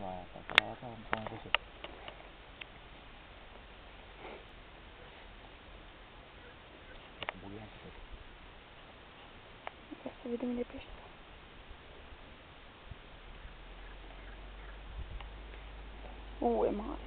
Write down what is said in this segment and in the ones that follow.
aia ta, că la ta am mai văzut. Cu buian și tot. Ia să vedem unde pește. E mare.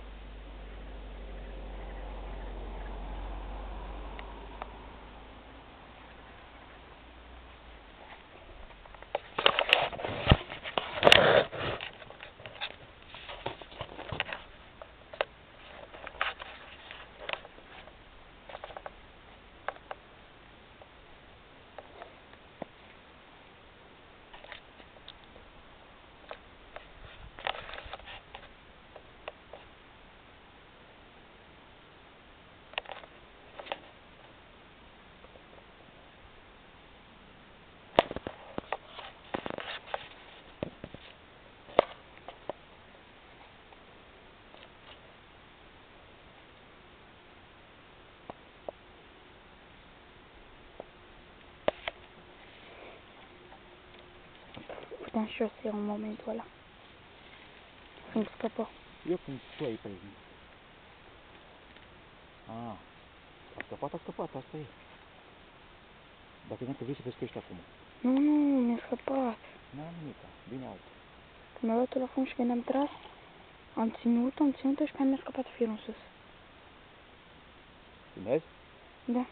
Puteam și eu să iau în momentul ăla. Când scăpă. Eu când tu ai prins. A scăpat, asta e. Dacă nu te vrei să pescuiești acum. Nu, mi-a scăpat. N-am nimica, bine altă. Când mi-a luat-o la fund și când am tras, am ținut-o și pe mi-a scăpat firul în sus. Filmezi? Da.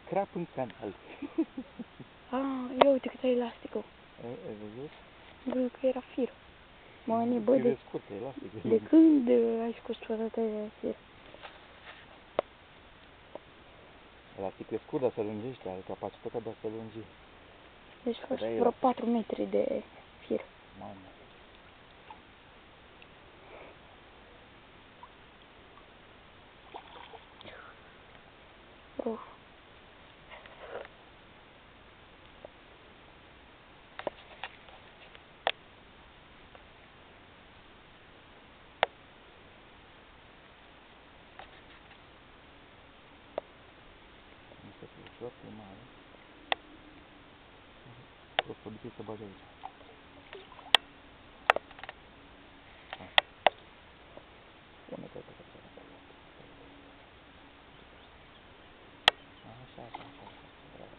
Crap în canal. Ia uite cât e elasticul. Ai văzut? Bă, că era fir. Mă, bă, Fir e scurt, e elastic. de când ai scos toată de fir? Elasticul e scurt, dar se lungește, are capacitatea de a se lungi. Deci faci vreo 4 metri de fir. Mamă. Ușor, e mare. Crocodilii se bage aici. Pune-te pe capăt. Așa. Bravo.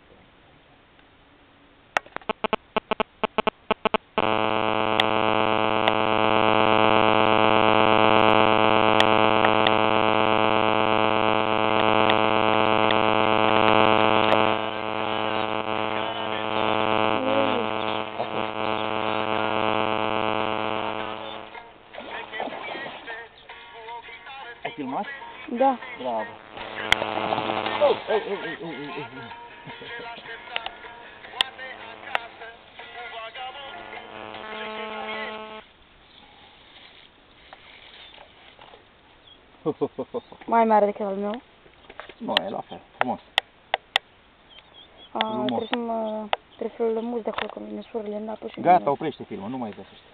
Ai filmat? Da. Bravo! Mai mare decât al meu. Nu, e la fel, frumos. Trebuie să-l lămuți de acolo, că vine soarele în apă și... Gata, oprește filmul, nu mai găsește.